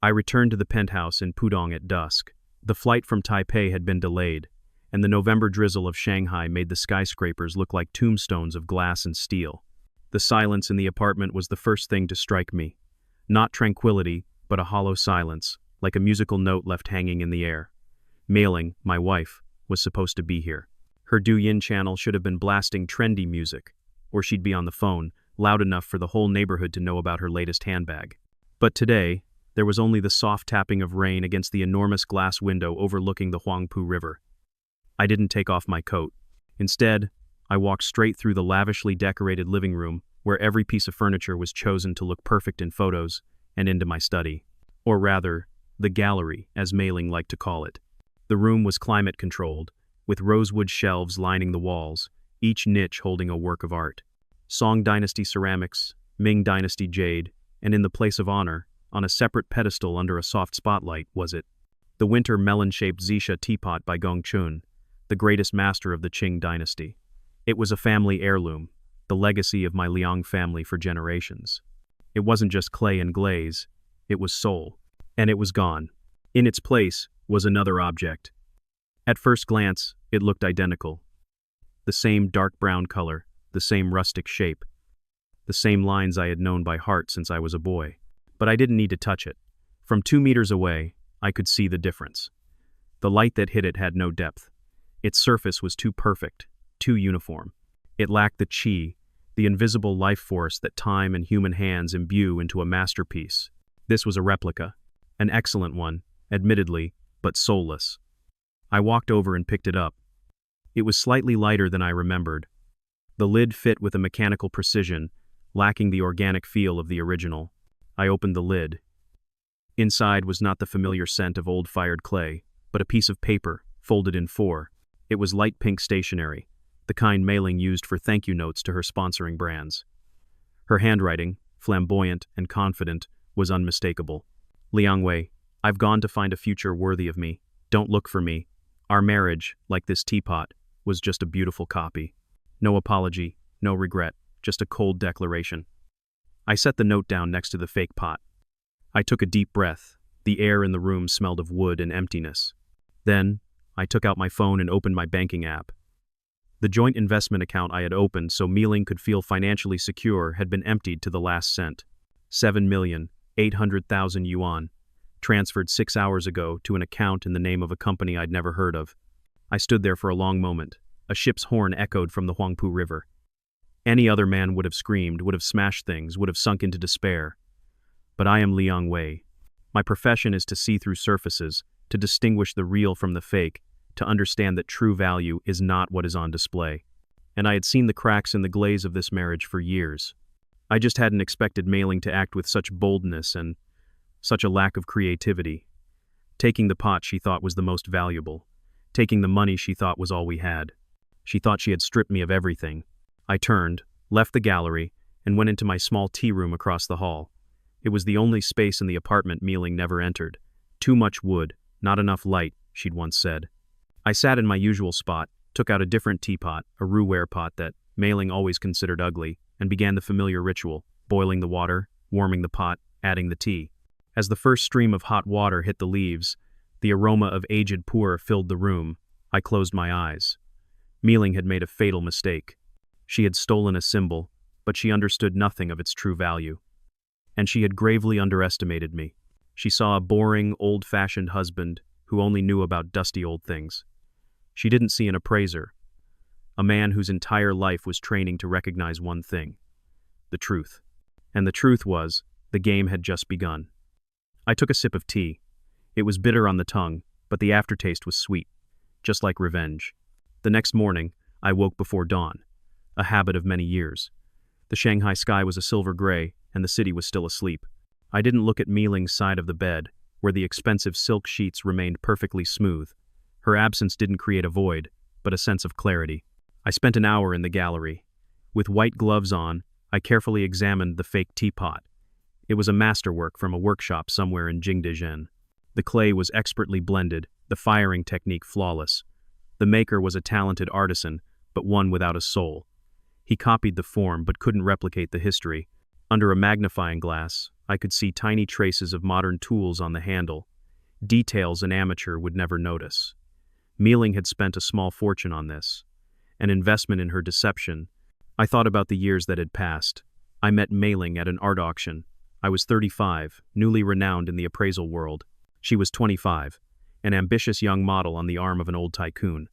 I returned to the penthouse in Pudong at dusk. The flight from Taipei had been delayed, and the November drizzle of Shanghai made the skyscrapers look like tombstones of glass and steel. The silence in the apartment was the first thing to strike me. Not tranquility, but a hollow silence, like a musical note left hanging in the air. Mei-ling, my wife, was supposed to be here. Her Douyin channel should have been blasting trendy music, or she'd be on the phone, loud enough for the whole neighborhood to know about her latest handbag. But today, there was only the soft tapping of rain against the enormous glass window overlooking the Huangpu River. I didn't take off my coat. Instead, I walked straight through the lavishly decorated living room, where every piece of furniture was chosen to look perfect in photos, and into my study. Or rather, the gallery, as Mei-ling liked to call it. The room was climate-controlled, with rosewood shelves lining the walls, each niche holding a work of art. Song Dynasty ceramics, Ming Dynasty jade, and in the place of honor, on a separate pedestal under a soft spotlight, was it? The winter melon-shaped Zisha teapot by Gongchun, the greatest master of the Qing dynasty. It was a family heirloom, the legacy of my Liang family for generations. It wasn't just clay and glaze, it was soul. And it was gone. In its place was another object. At first glance, it looked identical. The same dark brown color, the same rustic shape, the same lines I had known by heart since I was a boy. But I didn't need to touch it. From 2 meters away, I could see the difference. The light that hit it had no depth. Its surface was too perfect, too uniform. It lacked the qi, the invisible life force that time and human hands imbue into a masterpiece. This was a replica. An excellent one, admittedly, but soulless. I walked over and picked it up. It was slightly lighter than I remembered. The lid fit with a mechanical precision, lacking the organic feel of the original. I opened the lid. Inside was not the familiar scent of old-fired clay, but a piece of paper, folded in 4. It was light pink stationery, the kind Mei-ling used for thank-you notes to her sponsoring brands. Her handwriting, flamboyant and confident, was unmistakable. Liang Wei, I've gone to find a future worthy of me. Don't look for me. Our marriage, like this teapot, was just a beautiful copy. No apology, no regret, just a cold declaration. I set the note down next to the fake pot. I took a deep breath. The air in the room smelled of wood and emptiness. Then, I took out my phone and opened my banking app. The joint investment account I had opened so Mei-ling could feel financially secure had been emptied to the last cent. 7,800,000 yuan, transferred 6 hours ago to an account in the name of a company I'd never heard of. I stood there for a long moment. A ship's horn echoed from the Huangpu River. Any other man would have screamed, would have smashed things, would have sunk into despair. But I am Liang Wei. My profession is to see through surfaces, to distinguish the real from the fake, to understand that true value is not what is on display. And I had seen the cracks in the glaze of this marriage for years. I just hadn't expected Mei-ling to act with such boldness and such a lack of creativity. Taking the pot she thought was the most valuable. Taking the money she thought was all we had. She thought she had stripped me of everything. I turned, left the gallery, and went into my small tea room across the hall. It was the only space in the apartment Mei-ling never entered. Too much wood, not enough light, she'd once said. I sat in my usual spot, took out a different teapot, a roux pot that Mei-ling always considered ugly, and began the familiar ritual, boiling the water, warming the pot, adding the tea. As the first stream of hot water hit the leaves, the aroma of aged pu'er filled the room. I closed my eyes. Mei-ling had made a fatal mistake. She had stolen a symbol, but she understood nothing of its true value. And she had gravely underestimated me. She saw a boring, old-fashioned husband who only knew about dusty old things. She didn't see an appraiser, a man whose entire life was training to recognize one thing: the truth. And the truth was, the game had just begun. I took a sip of tea. It was bitter on the tongue, but the aftertaste was sweet, just like revenge. The next morning, I woke before dawn, a habit of many years. The Shanghai sky was a silver gray, and the city was still asleep. I didn't look at Mei-ling's side of the bed, where the expensive silk sheets remained perfectly smooth. Her absence didn't create a void, but a sense of clarity. I spent an hour in the gallery. With white gloves on, I carefully examined the fake teapot. It was a masterwork from a workshop somewhere in Jingdezhen. The clay was expertly blended, the firing technique flawless. The maker was a talented artisan, but one without a soul. He copied the form but couldn't replicate the history. Under a magnifying glass, I could see tiny traces of modern tools on the handle, details an amateur would never notice. Mealing had spent a small fortune on this, an investment in her deception. I thought about the years that had passed. I met Mailing at an art auction. I was 35, newly renowned in the appraisal world. She was 25, an ambitious young model on the arm of an old tycoon.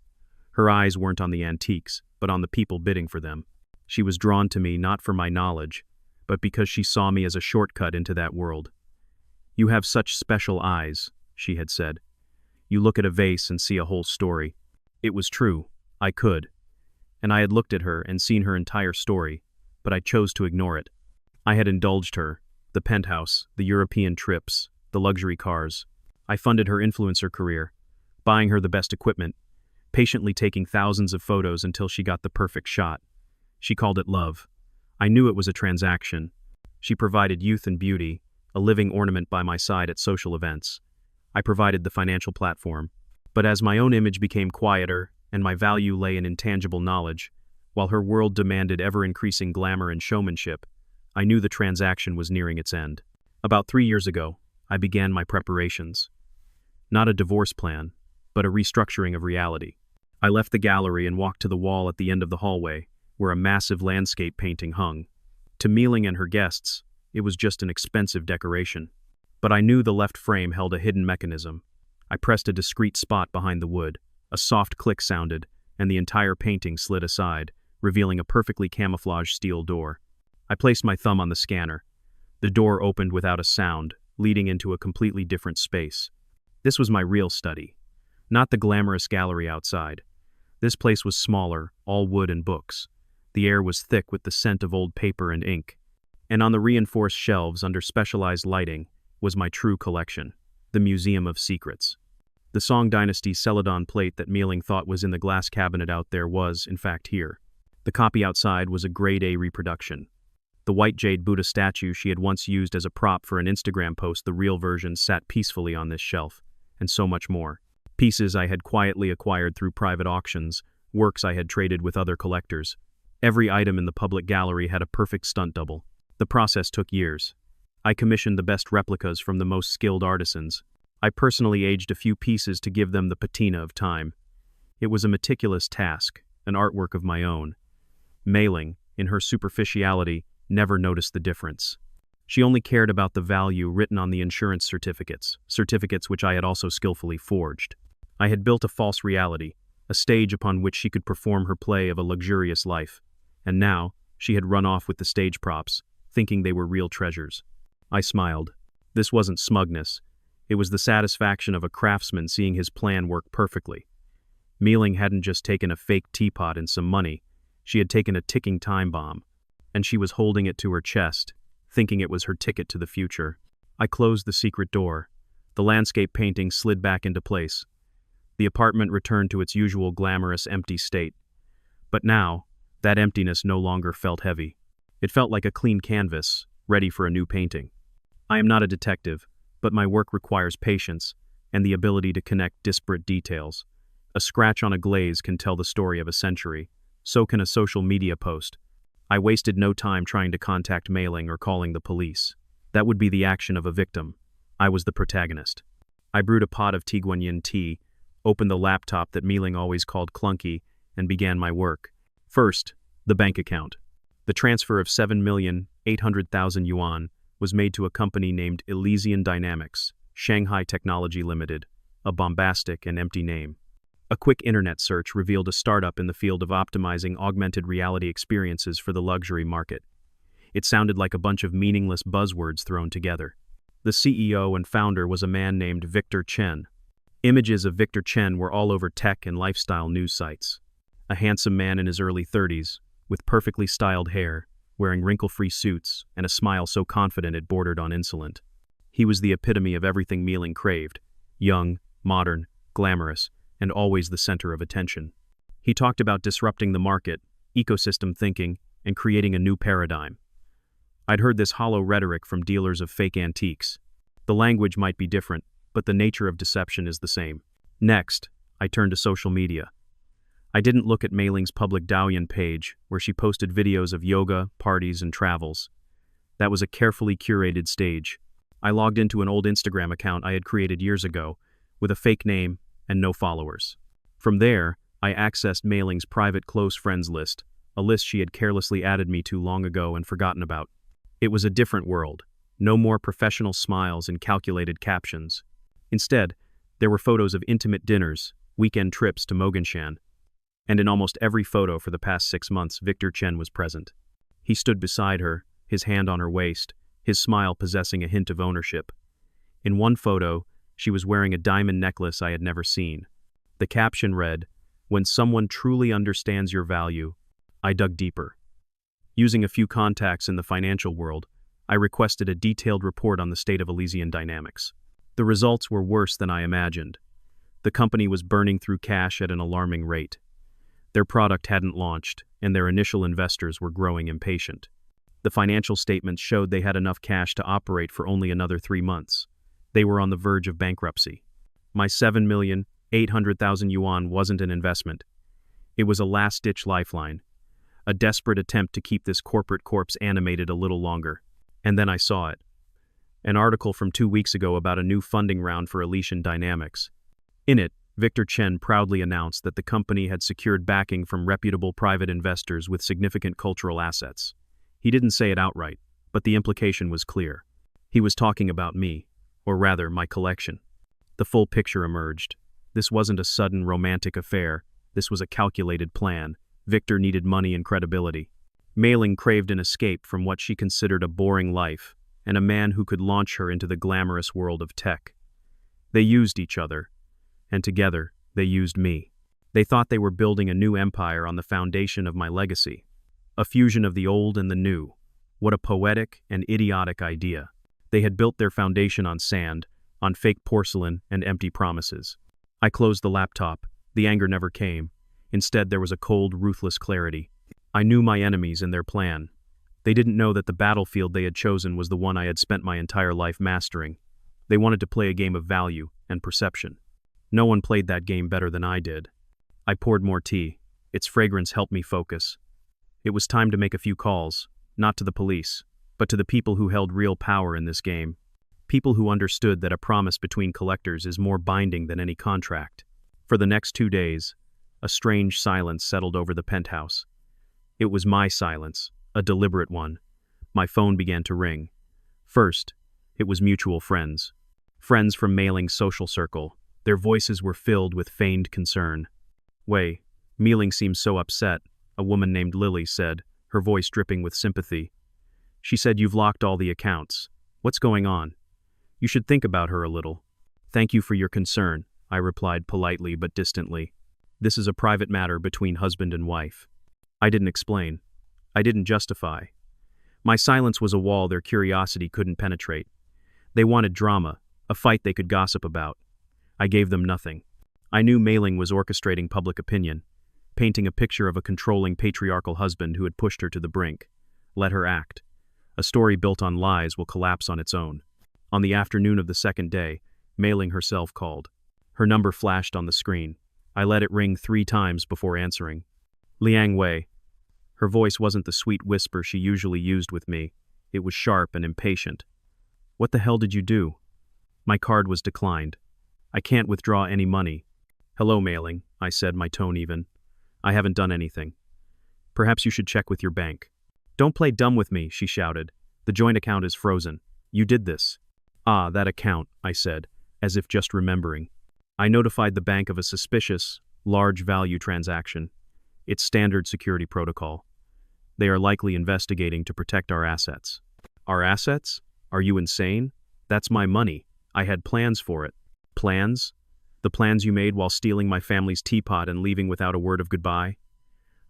Her eyes weren't on the antiques, but on the people bidding for them. She was drawn to me not for my knowledge, but because she saw me as a shortcut into that world. "You have such special eyes," she had said. "You look at a vase and see a whole story." It was true. I could. And I had looked at her and seen her entire story, but I chose to ignore it. I had indulged her, the penthouse, the European trips, the luxury cars. I funded her influencer career, buying her the best equipment, patiently taking thousands of photos until she got the perfect shot. She called it love. I knew it was a transaction. She provided youth and beauty, a living ornament by my side at social events. I provided the financial platform. But as my own image became quieter and my value lay in intangible knowledge, while her world demanded ever-increasing glamour and showmanship, I knew the transaction was nearing its end. About 3 years ago, I began my preparations. Not a divorce plan, but a restructuring of reality. I left the gallery and walked to the wall at the end of the hallway, where a massive landscape painting hung. To Mealing and her guests, it was just an expensive decoration. But I knew the left frame held a hidden mechanism. I pressed a discreet spot behind the wood. A soft click sounded, and the entire painting slid aside, revealing a perfectly camouflaged steel door. I placed my thumb on the scanner. The door opened without a sound, leading into a completely different space. This was my real study, not the glamorous gallery outside. This place was smaller, all wood and books. The air was thick with the scent of old paper and ink. And on the reinforced shelves under specialized lighting was my true collection, the Museum of Secrets. The Song Dynasty Celadon plate that Mealing thought was in the glass cabinet out there was, in fact, here. The copy outside was a grade A reproduction. The white jade Buddha statue she had once used as a prop for an Instagram post, the real version, sat peacefully on this shelf, and so much more. Pieces I had quietly acquired through private auctions, works I had traded with other collectors. Every item in the public gallery had a perfect stunt double. The process took years. I commissioned the best replicas from the most skilled artisans. I personally aged a few pieces to give them the patina of time. It was a meticulous task, an artwork of my own. Mailing, in her superficiality, never noticed the difference. She only cared about the value written on the insurance certificates which I had also skillfully forged. I had built a false reality, a stage upon which she could perform her play of a luxurious life. And now, she had run off with the stage props, thinking they were real treasures. I smiled. This wasn't smugness. It was the satisfaction of a craftsman seeing his plan work perfectly. Mealing hadn't just taken a fake teapot and some money. She had taken a ticking time bomb, and she was holding it to her chest, thinking it was her ticket to the future. I closed the secret door. The landscape painting slid back into place. The apartment returned to its usual glamorous, empty state. But now, that emptiness no longer felt heavy. It felt like a clean canvas, ready for a new painting. I am not a detective, but my work requires patience and the ability to connect disparate details. A scratch on a glaze can tell the story of a century. So can a social media post. I wasted no time trying to contact Mailing or calling the police. That would be the action of a victim. I was the protagonist. I brewed a pot of Tiguanyin tea, opened the laptop that Mealing always called clunky, and began my work. First, the bank account. The transfer of 7,800,000 yuan was made to a company named Elysian Dynamics, Shanghai Technology Limited, a bombastic and empty name. A quick internet search revealed a startup in the field of optimizing augmented reality experiences for the luxury market. It sounded like a bunch of meaningless buzzwords thrown together. The CEO and founder was a man named Victor Chen. Images of Victor Chen were all over tech and lifestyle news sites. A handsome man in his early 30s, with perfectly styled hair, wearing wrinkle-free suits, and a smile so confident it bordered on insolent. He was the epitome of everything Mealing craved: young, modern, glamorous, and always the center of attention. He talked about disrupting the market, ecosystem thinking, and creating a new paradigm. I'd heard this hollow rhetoric from dealers of fake antiques. The language might be different, but the nature of deception is the same. Next, I turned to social media. I didn't look at Mailing's public Douyin page, where she posted videos of yoga, parties, and travels. That was a carefully curated stage. I logged into an old Instagram account I had created years ago, with a fake name and no followers. From there, I accessed Mailing's private close friends list, a list she had carelessly added me to long ago and forgotten about. It was a different world. No more professional smiles and calculated captions. Instead, there were photos of intimate dinners, weekend trips to Moganshan. And in almost every photo for the past 6 months, Victor Chen was present. He stood beside her, his hand on her waist, his smile possessing a hint of ownership. In one photo, she was wearing a diamond necklace I had never seen. The caption read, "When someone truly understands your value." I dug deeper. Using a few contacts in the financial world, I requested a detailed report on the state of Elysian dynamics. The results were worse than I imagined. The company was burning through cash at an alarming rate. Their product hadn't launched, and their initial investors were growing impatient. The financial statements showed they had enough cash to operate for only another 3 months. They were on the verge of bankruptcy. My 7,800,000 yuan wasn't an investment. It was a last-ditch lifeline, a desperate attempt to keep this corporate corpse animated a little longer. And then I saw it. An article from 2 weeks ago about a new funding round for Elysian Dynamics. In it, Victor Chen proudly announced that the company had secured backing from reputable private investors with significant cultural assets. He didn't say it outright, but the implication was clear. He was talking about me, or rather, my collection. The full picture emerged. This wasn't a sudden romantic affair. This was a calculated plan. Victor needed money and credibility. Mailing craved an escape from what she considered a boring life, and a man who could launch her into the glamorous world of tech. They used each other, and together, they used me. They thought they were building a new empire on the foundation of my legacy. A fusion of the old and the new. What a poetic and idiotic idea. They had built their foundation on sand, on fake porcelain and empty promises. I closed the laptop. The anger never came. Instead, there was a cold, ruthless clarity. I knew my enemies and their plan. They didn't know that the battlefield they had chosen was the one I had spent my entire life mastering. They wanted to play a game of value and perception. No one played that game better than I did. I poured more tea. Its fragrance helped me focus. It was time to make a few calls, not to the police, but to the people who held real power in this game. People who understood that a promise between collectors is more binding than any contract. For the next 2 days, a strange silence settled over the penthouse. It was my silence, a deliberate one. My phone began to ring. First, it was mutual friends. Friends from Mailing's social circle. Their voices were filled with feigned concern. "Wei, Mailing seems so upset," a woman named Lily said, her voice dripping with sympathy. "She said you've locked all the accounts. What's going on? You should think about her a little." "Thank you for your concern," I replied politely but distantly. "This is a private matter between husband and wife." I didn't explain. I didn't justify. My silence was a wall their curiosity couldn't penetrate. They wanted drama, a fight they could gossip about. I gave them nothing. I knew Mailing was orchestrating public opinion, painting a picture of a controlling patriarchal husband who had pushed her to the brink. Let her act. A story built on lies will collapse on its own. On the afternoon of the second day, Mailing herself called. Her number flashed on the screen. I let it ring 3 times before answering. "Liang Wei." Her voice wasn't the sweet whisper she usually used with me. It was sharp and impatient. "What the hell did you do?" My card was declined. "I can't withdraw any money." "Hello, Mailing," I said, my tone even. "I haven't done anything. Perhaps you should check with your bank." "Don't play dumb with me," she shouted. "The joint account is frozen. You did this." "Ah, that account," I said, as if just remembering. I notified the bank of a suspicious, large-value transaction. It's standard security protocol. They are likely investigating to protect our assets. "Our assets? Are you insane? That's my money. I had plans for it." "Plans? The plans you made while stealing my family's teapot and leaving without a word of goodbye?"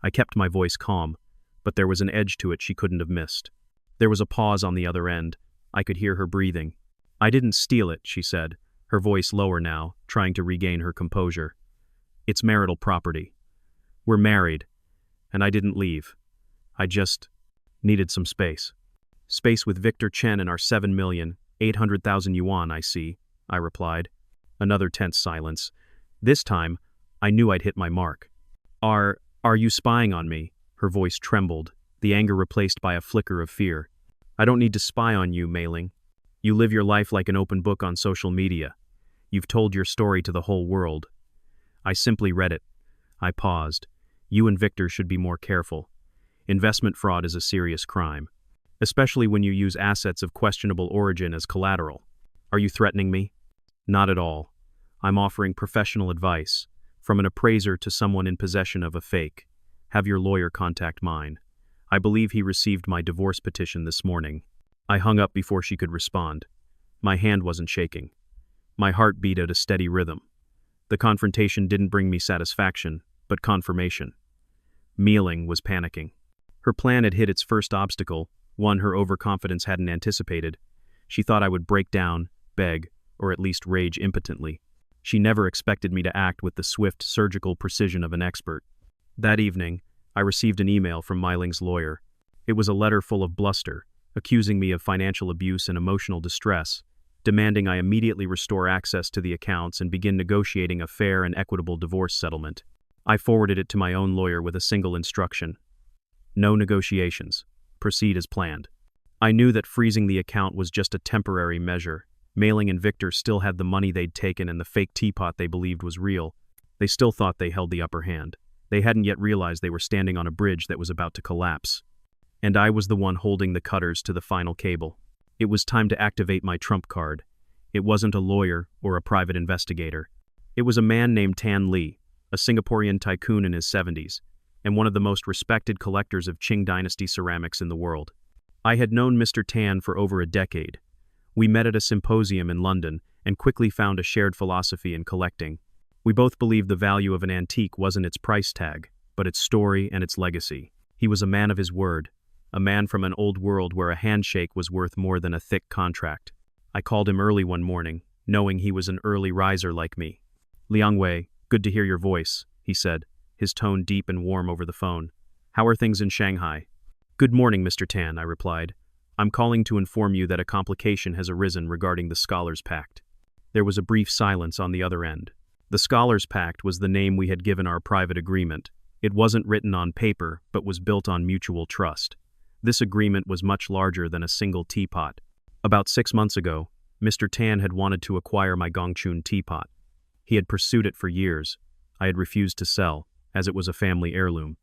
I kept my voice calm, but there was an edge to it she couldn't have missed. There was a pause on the other end. I could hear her breathing. "I didn't steal it," she said, her voice lower now, trying to regain her composure. "It's marital property. We're married, and I didn't leave. I just needed some space." "Space with Victor Chen and our 7,800,000 yuan, I see," I replied. Another tense silence. This time, I knew I'd hit my mark. Are you spying on me?" Her voice trembled, the anger replaced by a flicker of fear. I don't need to spy on you, Mei-Ling. You live your life like an open book on social media. You've told your story to the whole world. I simply read it. I paused. You and Victor should be more careful. Investment fraud is a serious crime, especially when you use assets of questionable origin as collateral. Are you threatening me? Not at all. I'm offering professional advice, from an appraiser to someone in possession of a fake. Have your lawyer contact mine. I believe he received my divorce petition this morning. I hung up before she could respond. My hand wasn't shaking. My heart beat at a steady rhythm. The confrontation didn't bring me satisfaction, but confirmation. Mei-Ling was panicking. Her plan had hit its first obstacle, one her overconfidence hadn't anticipated. She thought I would break down, beg, or at least rage impotently. She never expected me to act with the swift, surgical precision of an expert. That evening, I received an email from Mei-Ling's lawyer. It was a letter full of bluster, accusing me of financial abuse and emotional distress, demanding I immediately restore access to the accounts and begin negotiating a fair and equitable divorce settlement. I forwarded it to my own lawyer with a single instruction. No negotiations. Proceed as planned. I knew that freezing the account was just a temporary measure. Mei-Ling and Victor still had the money they'd taken and the fake teapot they believed was real. They still thought they held the upper hand. They hadn't yet realized they were standing on a bridge that was about to collapse. And I was the one holding the cutters to the final cable. It was time to activate my trump card. It wasn't a lawyer or a private investigator. It was a man named Tan Le, a Singaporean tycoon in his 70s, and one of the most respected collectors of Qing dynasty ceramics in the world. I had known Mr. Tan for over a decade. We met at a symposium in London and quickly found a shared philosophy in collecting. We both believed the value of an antique wasn't its price tag, but its story and its legacy. He was a man of his word, a man from an old world where a handshake was worth more than a thick contract. I called him early one morning, knowing he was an early riser like me. "Liang Wei, good to hear your voice," he said, his tone deep and warm over the phone. "How are things in Shanghai?" "Good morning, Mr. Tan," I replied. "I'm calling to inform you that a complication has arisen regarding the Scholars' Pact." There was a brief silence on the other end. The Scholars' Pact was the name we had given our private agreement. It wasn't written on paper, but was built on mutual trust. This agreement was much larger than a single teapot. About 6 months ago, Mr. Tan had wanted to acquire my Gongchun teapot. He had pursued it for years. I had refused to sell, as it was a family heirloom.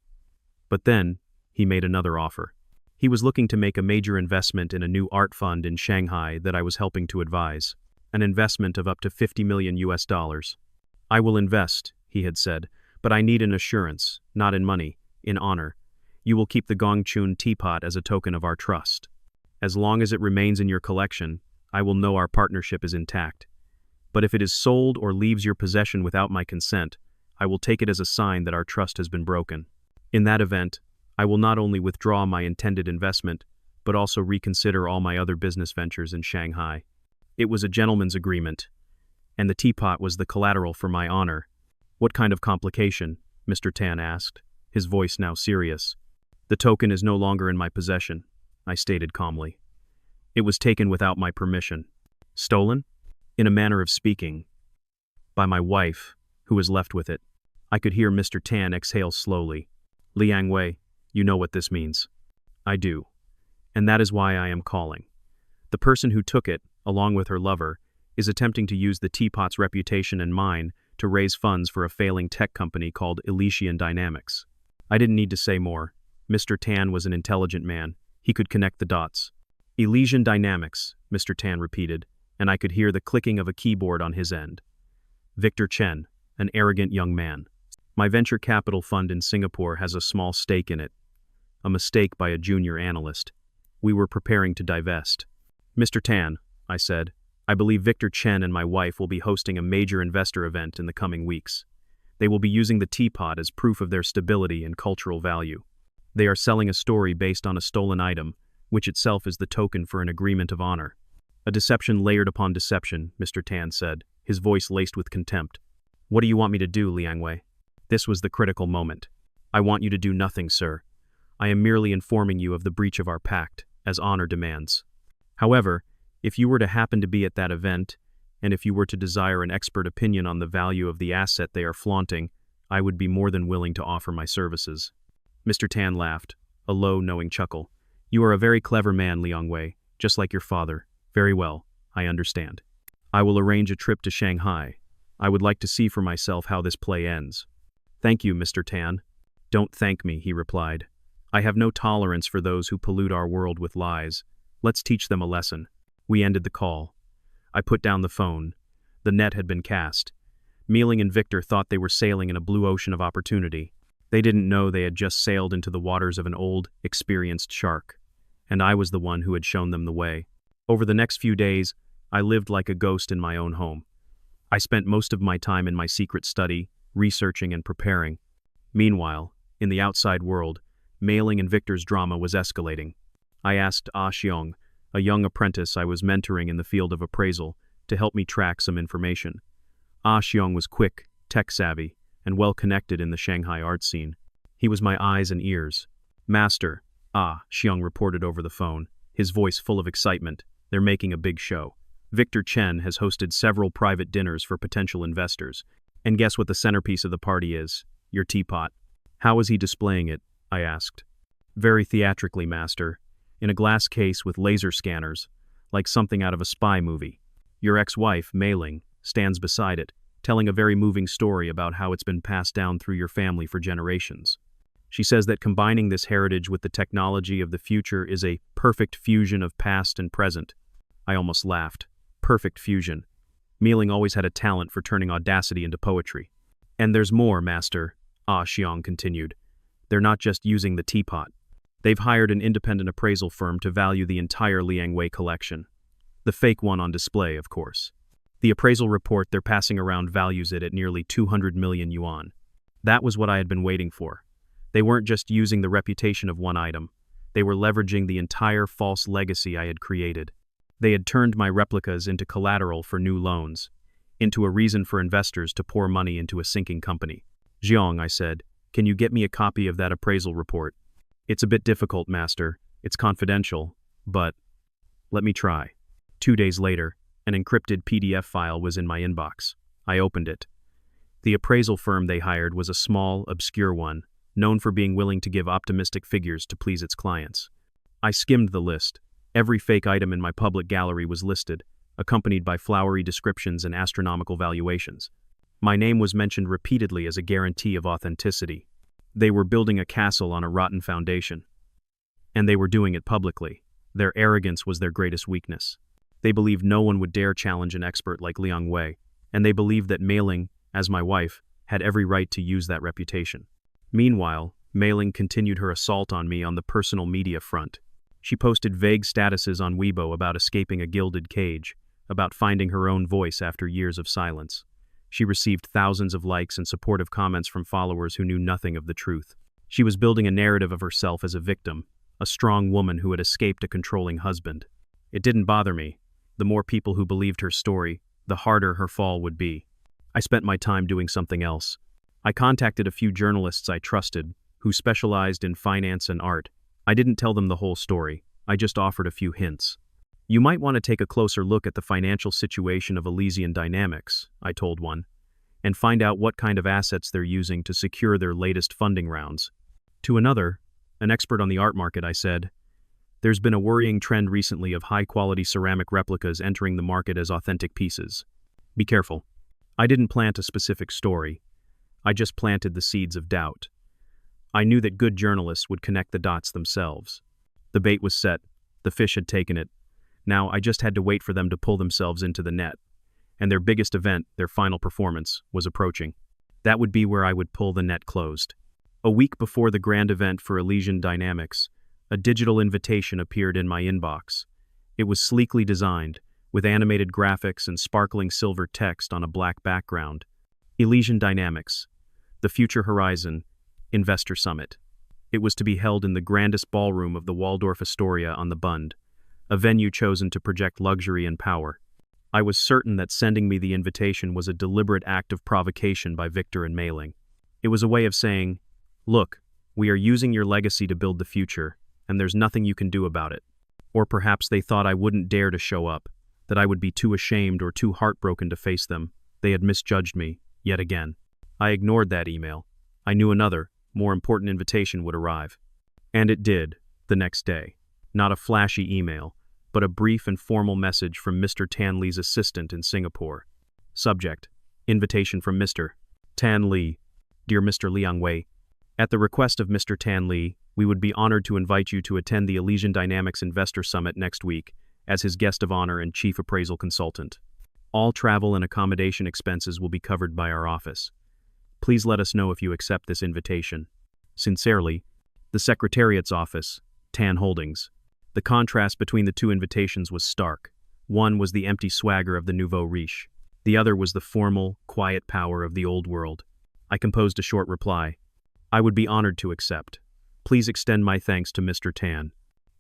But then, he made another offer. He was looking to make a major investment in a new art fund in Shanghai that I was helping to advise, an investment of up to $50 million. "I will invest," he had said, "but I need an assurance, not in money, in honor. You will keep the Gongchun teapot as a token of our trust. As long as it remains in your collection, I will know our partnership is intact. But if it is sold or leaves your possession without my consent, I will take it as a sign that our trust has been broken. In that event, I will not only withdraw my intended investment, but also reconsider all my other business ventures in Shanghai." It was a gentleman's agreement, and the teapot was the collateral for my honor. "What kind of complication?" Mr. Tan asked, his voice now serious. "The token is no longer in my possession," I stated calmly. "It was taken without my permission." "Stolen?" "In a manner of speaking. By my wife, who was left with it." I could hear Mr. Tan exhale slowly. "Liang Wei, you know what this means." "I do. And that is why I am calling. The person who took it, along with her lover, is attempting to use the teapot's reputation and mine to raise funds for a failing tech company called Elysian Dynamics." I didn't need to say more. Mr. Tan was an intelligent man. He could connect the dots. "Elysian Dynamics," Mr. Tan repeated, and I could hear the clicking of a keyboard on his end. "Victor Chen, an arrogant young man. My venture capital fund in Singapore has a small stake in it. A mistake by a junior analyst. We were preparing to divest." "Mr. Tan," I said, "I believe Victor Chen and my wife will be hosting a major investor event in the coming weeks. They will be using the teapot as proof of their stability and cultural value. They are selling a story based on a stolen item, which itself is the token for an agreement of honor." "A deception layered upon deception," Mr. Tan said, his voice laced with contempt. "What do you want me to do, Liang Wei?" This was the critical moment. "I want you to do nothing, sir. I am merely informing you of the breach of our pact, as honor demands. However, if you were to happen to be at that event, and if you were to desire an expert opinion on the value of the asset they are flaunting, I would be more than willing to offer my services." Mr. Tan laughed, a low, knowing chuckle. "You are a very clever man, Liang Wei. just like your father. Very well, I understand. I will arrange a trip to Shanghai. I would like to see for myself how this play ends. Thank you, Mr. Tan. Don't thank me, he replied. I have no tolerance for those who pollute our world with lies. Let's teach them a lesson. We ended the call. I put down the phone. The net had been cast. Mealing and Victor thought they were sailing in a blue ocean of opportunity. They didn't know they had just sailed into the waters of an old, experienced shark. And I was the one who had shown them the way. Over the next few days, I lived like a ghost in my own home. I spent most of my time in my secret study, researching and preparing. Meanwhile, in the outside world, Mailing and Victor's drama was escalating. I asked Ah Xiong, a young apprentice I was mentoring in the field of appraisal, to help me track some information. Ah Xiong was quick, tech-savvy, and well-connected in the Shanghai art scene. He was my eyes and ears. Master, Ah Xiong reported over the phone, his voice full of excitement. They're making a big show. Victor Chen has hosted several private dinners for potential investors. And guess what the centerpiece of the party is? Your teapot. How is he displaying it? I asked. Very theatrically, Master. In a glass case with laser scanners, like something out of a spy movie. Your ex-wife, Mailing, stands beside it, telling a very moving story about how it's been passed down through your family for generations. She says that combining this heritage with the technology of the future is a perfect fusion of past and present. I almost laughed. Perfect fusion. Mailing always had a talent for turning audacity into poetry. And there's more, Master, Ah Xiong continued. They're not just using the teapot. They've hired an independent appraisal firm to value the entire Liangwei collection. The fake one on display, of course. The appraisal report they're passing around values it at nearly 200 million yuan. That was what I had been waiting for. They weren't just using the reputation of one item. They were leveraging the entire false legacy I had created. They had turned my replicas into collateral for new loans, into a reason for investors to pour money into a sinking company. Xiong, I said, can you get me a copy of that appraisal report? It's a bit difficult, Master. It's confidential, but let me try. 2 days later, an encrypted PDF file was in my inbox. I opened it. The appraisal firm they hired was a small, obscure one, known for being willing to give optimistic figures to please its clients. I skimmed the list. Every fake item in my public gallery was listed, accompanied by flowery descriptions and astronomical valuations. My name was mentioned repeatedly as a guarantee of authenticity. They were building a castle on a rotten foundation. And they were doing it publicly. Their arrogance was their greatest weakness. They believed no one would dare challenge an expert like Liang Wei, and they believed that Mailing, as my wife, had every right to use that reputation. Meanwhile, Mailing continued her assault on me on the personal media front. She posted vague statuses on Weibo about escaping a gilded cage, about finding her own voice after years of silence. She received thousands of likes and supportive comments from followers who knew nothing of the truth. She was building a narrative of herself as a victim, a strong woman who had escaped a controlling husband. It didn't bother me. The more people who believed her story, the harder her fall would be. I spent my time doing something else. I contacted a few journalists I trusted, who specialized in finance and art. I didn't tell them the whole story. I just offered a few hints. You might want to take a closer look at the financial situation of Elysian Dynamics, I told one, and find out what kind of assets they're using to secure their latest funding rounds. To another, an expert on the art market, I said, there's been a worrying trend recently of high-quality ceramic replicas entering the market as authentic pieces. Be careful. I didn't plant a specific story. I just planted the seeds of doubt. I knew that good journalists would connect the dots themselves. The bait was set. The fish had taken it. Now I just had to wait for them to pull themselves into the net. And their biggest event, their final performance, was approaching. That would be where I would pull the net closed. A week before the grand event for Elysian Dynamics, a digital invitation appeared in my inbox. It was sleekly designed, with animated graphics and sparkling silver text on a black background. Elysian Dynamics, the Future Horizon Investor Summit. It was to be held in the grandest ballroom of the Waldorf Astoria on the Bund, a venue chosen to project luxury and power. I was certain that sending me the invitation was a deliberate act of provocation by Victor and Mailing. It was a way of saying, look, we are using your legacy to build the future, and there's nothing you can do about it. Or perhaps they thought I wouldn't dare to show up, that I would be too ashamed or too heartbroken to face them. They had misjudged me, yet again. I ignored that email. I knew another, more important invitation would arrive. And it did, the next day. Not a flashy email, but a brief and formal message from Mr. Tan Lee's assistant in Singapore. Subject: Invitation from Mr. Tan Lee. Dear Mr. Liang Wei, at the request of Mr. Tan Lee, we would be honored to invite you to attend the Elysian Dynamics Investor Summit next week as his guest of honor and chief appraisal consultant. All travel and accommodation expenses will be covered by our office. Please let us know if you accept this invitation. Sincerely, the Secretariat's Office, Tan Holdings. The contrast between the two invitations was stark. One was the empty swagger of the nouveau riche. The other was the formal, quiet power of the old world. I composed a short reply. I would be honored to accept. Please extend my thanks to Mr. Tan.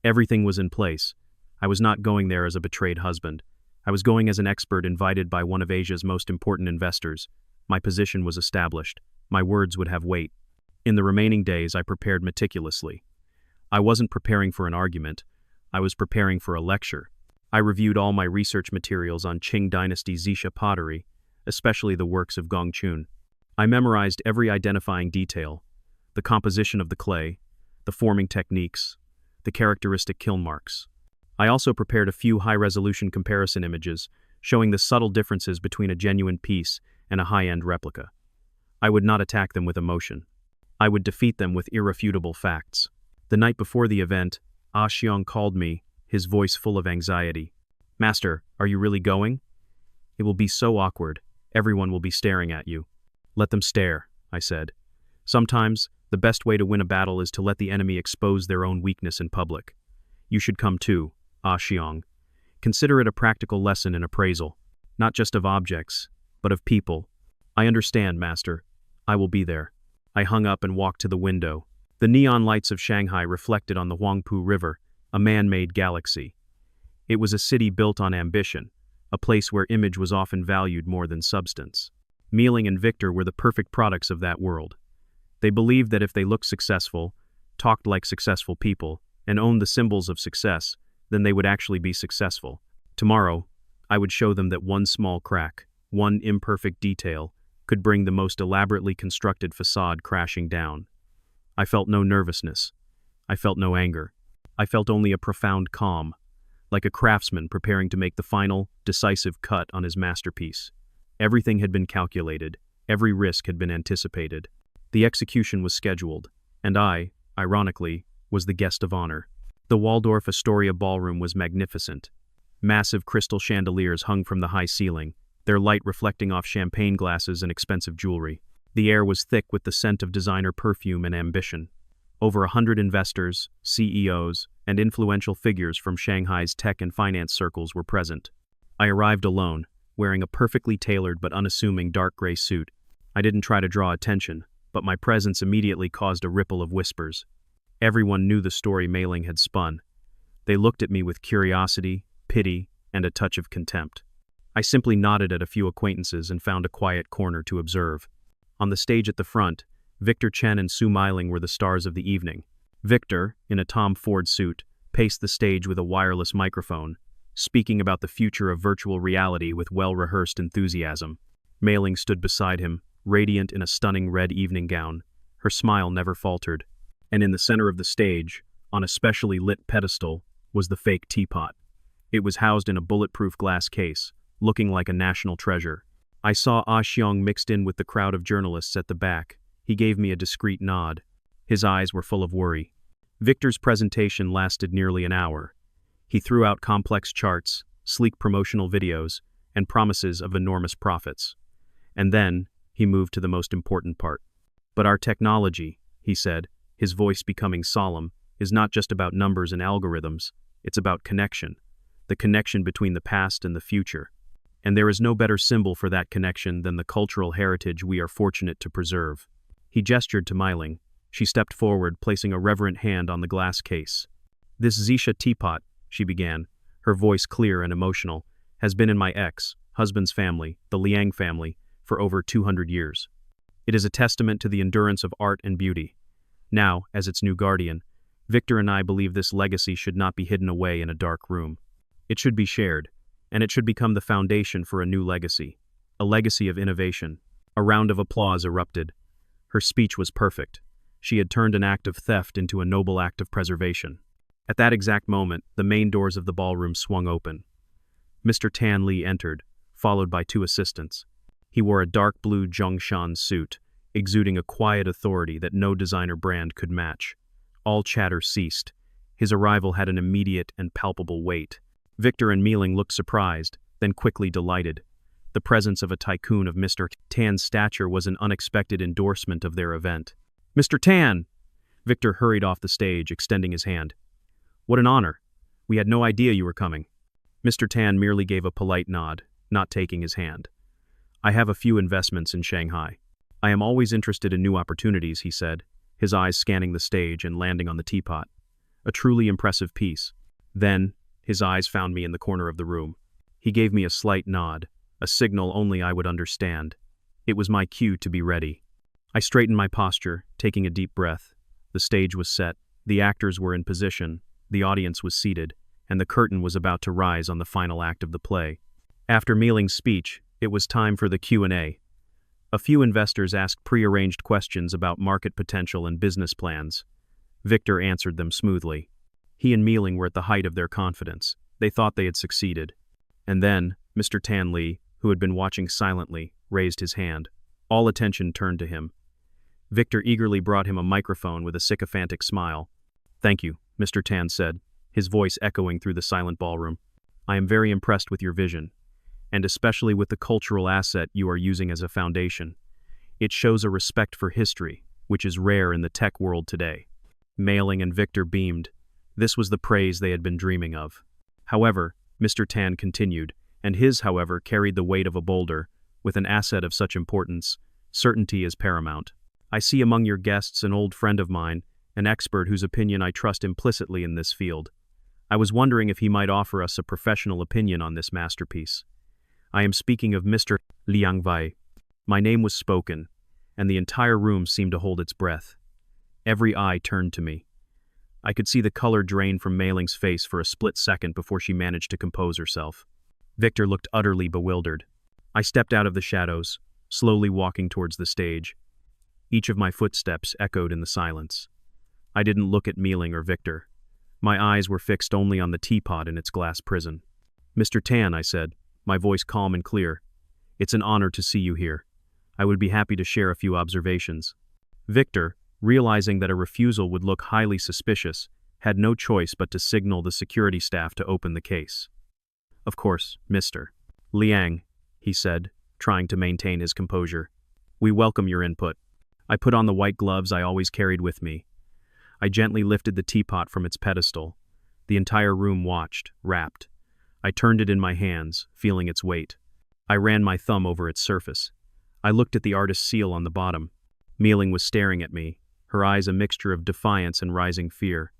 Everything was in place. I was not going there as a betrayed husband. I was going as an expert invited by one of Asia's most important investors. My position was established. My words would have weight. In the remaining days, I prepared meticulously. I wasn't preparing for an argument. I was preparing for a lecture. I reviewed all my research materials on Qing Dynasty Xisha pottery, especially the works of Gongchun. I memorized every identifying detail: the composition of the clay, the forming techniques, the characteristic kiln marks. I also prepared a few high-resolution comparison images showing the subtle differences between a genuine piece and a high-end replica. I would not attack them with emotion. I would defeat them with irrefutable facts. The night before the event, Ah Xiong called me, his voice full of anxiety. Master, are you really going? It will be so awkward. Everyone will be staring at you. Let them stare, I said. Sometimes, the best way to win a battle is to let the enemy expose their own weakness in public. You should come too, Ah Xiong. Consider it a practical lesson in appraisal, not just of objects, but of people. I understand, Master. I will be there. I hung up and walked to the window. The neon lights of Shanghai reflected on the Huangpu River, a man-made galaxy. It was a city built on ambition, a place where image was often valued more than substance. Mealing and Victor were the perfect products of that world. They believed that if they looked successful, talked like successful people, and owned the symbols of success, then they would actually be successful. Tomorrow, I would show them that one small crack, one imperfect detail, could bring the most elaborately constructed facade crashing down. I felt no nervousness. I felt no anger. I felt only a profound calm, like a craftsman preparing to make the final, decisive cut on his masterpiece. Everything had been calculated. Every risk had been anticipated. The execution was scheduled, and I, ironically, was the guest of honor. The Waldorf Astoria ballroom was magnificent. Massive crystal chandeliers hung from the high ceiling, their light reflecting off champagne glasses and expensive jewelry. The air was thick with the scent of designer perfume and ambition. Over 100 investors, CEOs, and influential figures from Shanghai's tech and finance circles were present. I arrived alone, wearing a perfectly tailored but unassuming dark gray suit. I didn't try to draw attention, but my presence immediately caused a ripple of whispers. Everyone knew the story Mei Ling had spun. They looked at me with curiosity, pity, and a touch of contempt. I simply nodded at a few acquaintances and found a quiet corner to observe. On the stage at the front, Victor Chen and Su Meiling were the stars of the evening. Victor, in a Tom Ford suit, paced the stage with a wireless microphone, speaking about the future of virtual reality with well-rehearsed enthusiasm. Mei Ling stood beside him, radiant in a stunning red evening gown. Her smile never faltered. And in the center of the stage, on a specially lit pedestal, was the fake teapot. It was housed in a bulletproof glass case, looking like a national treasure. I saw Ah Xiong mixed in with the crowd of journalists at the back. He gave me a discreet nod. His eyes were full of worry. Victor's presentation lasted nearly an hour. He threw out complex charts, sleek promotional videos, and promises of enormous profits. And then, he moved to the most important part. But our technology, he said, his voice becoming solemn, is not just about numbers and algorithms, it's about connection. The connection between the past and the future. And there is no better symbol for that connection than the cultural heritage we are fortunate to preserve. He gestured to Meiling. She stepped forward, placing a reverent hand on the glass case. This Xisha teapot, she began, her voice clear and emotional, has been in my ex-husband's family, the Liang family, for over 200 years. It is a testament to the endurance of art and beauty. Now, as its new guardian, Victor and I believe this legacy should not be hidden away in a dark room. It should be shared, and it should become the foundation for a new legacy, a legacy of innovation. A round of applause erupted. Her speech was perfect. She had turned an act of theft into a noble act of preservation. At that exact moment, the main doors of the ballroom swung open. Mr. Tan Li entered, followed by two assistants. He wore a dark blue Zhongshan suit, exuding a quiet authority that no designer brand could match. All chatter ceased. His arrival had an immediate and palpable weight. Victor and Mealing looked surprised, then quickly delighted. The presence of a tycoon of Mr. Tan's stature was an unexpected endorsement of their event. "Mr. Tan!" Victor hurried off the stage, extending his hand. "What an honor. We had no idea you were coming." Mr. Tan merely gave a polite nod, not taking his hand. "I have a few investments in Shanghai. I am always interested in new opportunities," he said, his eyes scanning the stage and landing on the teapot. A truly impressive piece. Then, his eyes found me in the corner of the room. He gave me a slight nod, a signal only I would understand. It was my cue to be ready. I straightened my posture, taking a deep breath. The stage was set, the actors were in position, the audience was seated, and the curtain was about to rise on the final act of the play. After Mealing's speech, it was time for the Q&A. A few investors asked prearranged questions about market potential and business plans. Victor answered them smoothly. He and Mealing were at the height of their confidence. They thought they had succeeded. And then, Mr. Tan Li, who had been watching silently, raised his hand. All attention turned to him. Victor eagerly brought him a microphone with a sycophantic smile. "Thank you," Mr. Tan said, his voice echoing through the silent ballroom. "I am very impressed with your vision, and especially with the cultural asset you are using as a foundation. It shows a respect for history, which is rare in the tech world today." Mealing and Victor beamed. This was the praise they had been dreaming of. However, Mr. Tan continued, and his, however, carried the weight of a boulder. With an asset of such importance, certainty is paramount. "I see among your guests an old friend of mine, an expert whose opinion I trust implicitly in this field. I was wondering if he might offer us a professional opinion on this masterpiece. I am speaking of Mr. Liang Wei." My name was spoken, and the entire room seemed to hold its breath. Every eye turned to me. I could see the color drain from Meiling's face for a split second before she managed to compose herself. Victor looked utterly bewildered. I stepped out of the shadows, slowly walking towards the stage. Each of my footsteps echoed in the silence. I didn't look at Mealing or Victor. My eyes were fixed only on the teapot in its glass prison. "Mr. Tan," I said, my voice calm and clear, "it's an honor to see you here. I would be happy to share a few observations." Victor, realizing that a refusal would look highly suspicious, had no choice but to signal the security staff to open the case. "Of course, Mr. Liang," he said, trying to maintain his composure. "We welcome your input." I put on the white gloves I always carried with me. I gently lifted the teapot from its pedestal. The entire room watched, rapt. I turned it in my hands, feeling its weight. I ran my thumb over its surface. I looked at the artist's seal on the bottom. Mealing was staring at me, her eyes a mixture of defiance and rising fear.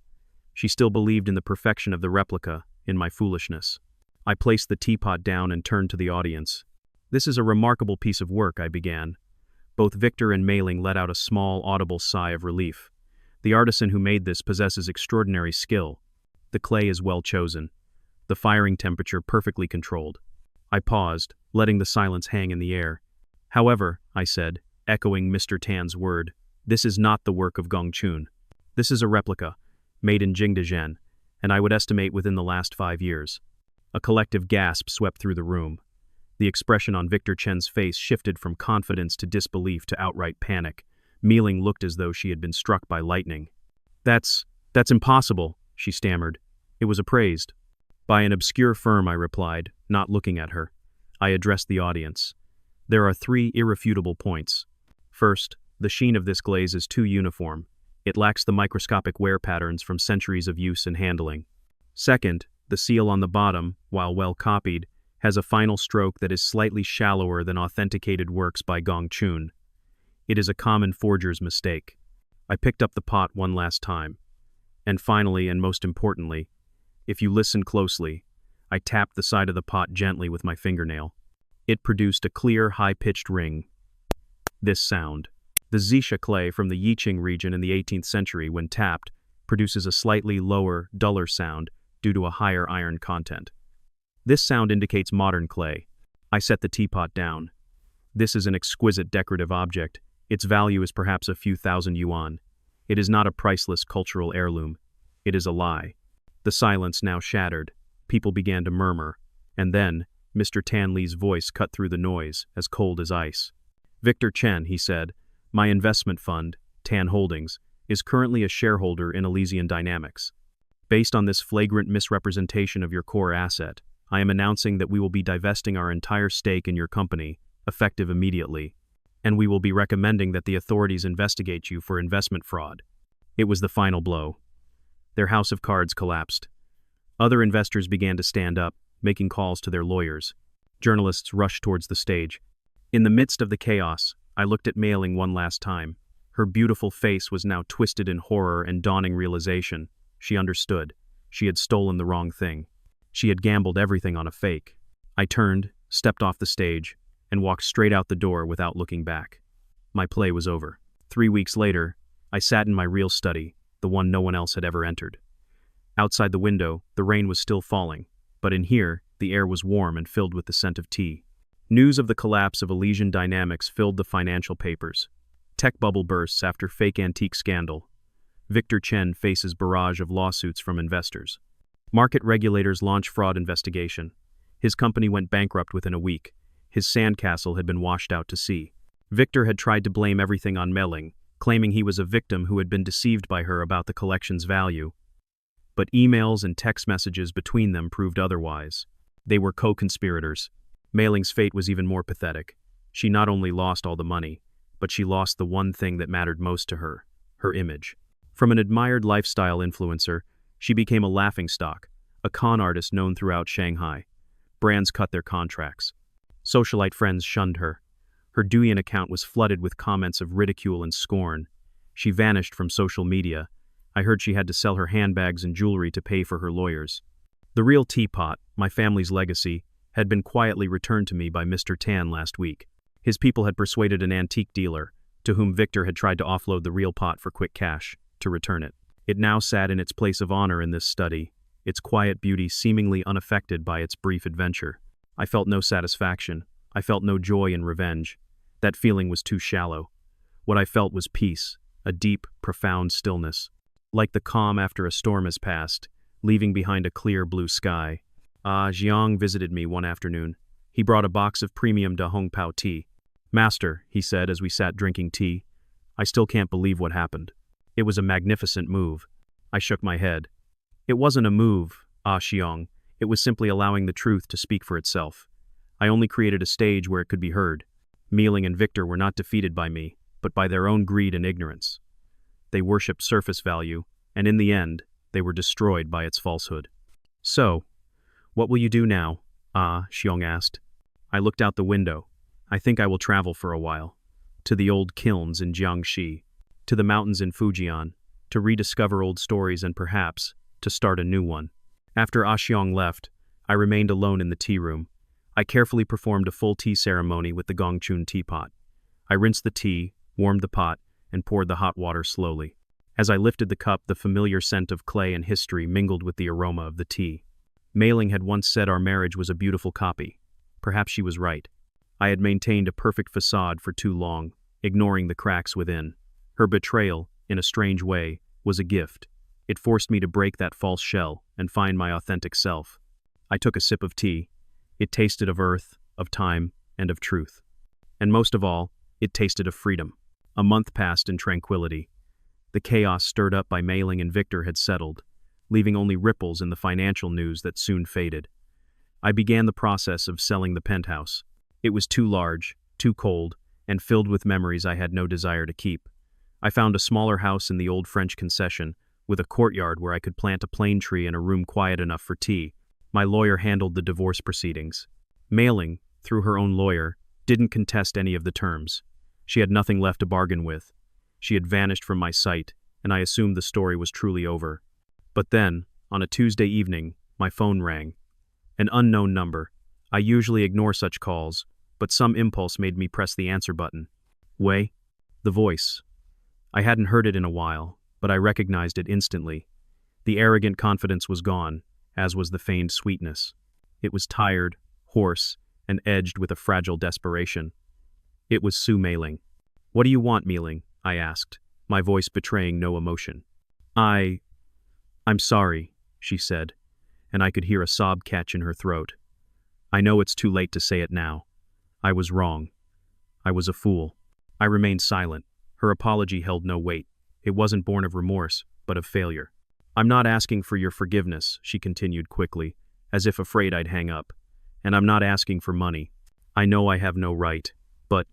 She still believed in the perfection of the replica, in my foolishness. I placed the teapot down and turned to the audience. "This is a remarkable piece of work," I began. Both Victor and Mealing let out a small, audible sigh of relief. "The artisan who made this possesses extraordinary skill. The clay is well chosen. The firing temperature perfectly controlled." I paused, letting the silence hang in the air. "However," I said, echoing Mr. Tan's word, "this is not the work of Gongchun. This is a replica, made in Jingdezhen, and I would estimate within the last 5 years." A collective gasp swept through the room. The expression on Victor Chen's face shifted from confidence to disbelief to outright panic. Mealing looked as though she had been struck by lightning. That's impossible," she stammered. "It was appraised." "By an obscure firm," I replied, not looking at her. I addressed the audience. "There are 3 irrefutable points. First, the sheen of this glaze is too uniform. It lacks the microscopic wear patterns from centuries of use and handling. Second, the seal on the bottom, while well copied, has a final stroke that is slightly shallower than authenticated works by Gongchun. It is a common forger's mistake." I picked up the pot one last time. And finally, and most importantly, if you listen closely, I tapped the side of the pot gently with my fingernail. It produced a clear, high-pitched ring. This sound. The Xisha clay from the Yiqing region in the 18th century, when tapped, produces a slightly lower, duller sound due to a higher iron content. This sound indicates modern clay. I set the teapot down. This is an exquisite decorative object. Its value is perhaps a few thousand yuan. It is not a priceless cultural heirloom. It is a lie. The silence now shattered. People began to murmur. And then, Mr. Tan Li's voice cut through the noise, as cold as ice. "Victor Chen," he said, "my investment fund, Tan Holdings, is currently a shareholder in Elysian Dynamics. Based on this flagrant misrepresentation of your core asset, I am announcing that we will be divesting our entire stake in your company, effective immediately, and we will be recommending that the authorities investigate you for investment fraud." It was the final blow. Their house of cards collapsed. Other investors began to stand up, making calls to their lawyers. Journalists rushed towards the stage. In the midst of the chaos, I looked at Mei Ling one last time. Her beautiful face was now twisted in horror and dawning realization. She understood. She had stolen the wrong thing. She had gambled everything on a fake. I turned, stepped off the stage, and walked straight out the door without looking back. My play was over. 3 weeks later, I sat in my real study, the one no one else had ever entered. Outside the window, the rain was still falling, but in here, the air was warm and filled with the scent of tea. News of the collapse of Elysian Dynamics filled the financial papers. Tech bubble bursts after fake antique scandal. Victor Chen faces barrage of lawsuits from investors. Market regulators launch fraud investigation. His company went bankrupt within a week. His sandcastle had been washed out to sea. Victor had tried to blame everything on Mei Ling, claiming he was a victim who had been deceived by her about the collection's value. But emails and text messages between them proved otherwise. They were co-conspirators. Mei Ling's fate was even more pathetic. She not only lost all the money, but she lost the one thing that mattered most to her, her image. From an admired lifestyle influencer, she became a laughingstock, a con artist known throughout Shanghai. Brands cut their contracts. Socialite friends shunned her. Her Douyin account was flooded with comments of ridicule and scorn. She vanished from social media. I heard she had to sell her handbags and jewelry to pay for her lawyers. The real teapot, my family's legacy, had been quietly returned to me by Mr. Tan last week. His people had persuaded an antique dealer, to whom Victor had tried to offload the real pot for quick cash, to return it. It now sat in its place of honor in this study, its quiet beauty seemingly unaffected by its brief adventure. I felt no satisfaction. I felt no joy in revenge. That feeling was too shallow. What I felt was peace, a deep, profound stillness. Like the calm after a storm has passed, leaving behind a clear blue sky. Jiang visited me one afternoon. He brought a box of premium Da Hong Pao tea. "Master," he said as we sat drinking tea, "I still can't believe what happened. It was a magnificent move." I shook my head. "It wasn't a move, Xiong. It was simply allowing the truth to speak for itself. I only created a stage where it could be heard. Mei Ling and Victor were not defeated by me, but by their own greed and ignorance. They worshipped surface value, and in the end, they were destroyed by its falsehood." "So, what will you do now?" Xiong asked. I looked out the window. "I think I will travel for a while. To the old kilns in Jiangxi, to the mountains in Fujian, to rediscover old stories and perhaps, to start a new one." After Xiong left, I remained alone in the tea room. I carefully performed a full tea ceremony with the Gongchun teapot. I rinsed the tea, warmed the pot, and poured the hot water slowly. As I lifted the cup, the familiar scent of clay and history mingled with the aroma of the tea. Mei Ling had once said our marriage was a beautiful copy. Perhaps she was right. I had maintained a perfect facade for too long, ignoring the cracks within. Her betrayal, in a strange way, was a gift. It forced me to break that false shell and find my authentic self. I took a sip of tea. It tasted of earth, of time, and of truth. And most of all, it tasted of freedom. A month passed in tranquility. The chaos stirred up by Mei Ling and Victor had settled, leaving only ripples in the financial news that soon faded. I began the process of selling the penthouse. It was too large, too cold, and filled with memories I had no desire to keep. I found a smaller house in the old French concession, with a courtyard where I could plant a plane tree and a room quiet enough for tea. My lawyer handled the divorce proceedings. Mei Ling, through her own lawyer, didn't contest any of the terms. She had nothing left to bargain with. She had vanished from my sight, and I assumed the story was truly over. But then, on a Tuesday evening, my phone rang. An unknown number. I usually ignore such calls, but some impulse made me press the answer button. "Wei?" The voice. I hadn't heard it in a while, but I recognized it instantly. The arrogant confidence was gone, as was the feigned sweetness. It was tired, hoarse, and edged with a fragile desperation. It was Su Mei Ling. "What do you want, Mei Ling?" I asked, my voice betraying no emotion. I'm sorry," she said, and I could hear a sob catch in her throat. I know it's too late to say it now. I was wrong. I was a fool. I remained silent. Her apology held no weight. It wasn't born of remorse, but of failure. I'm not asking for your forgiveness, she continued quickly, as if afraid I'd hang up. And I'm not asking for money. I know I have no right. But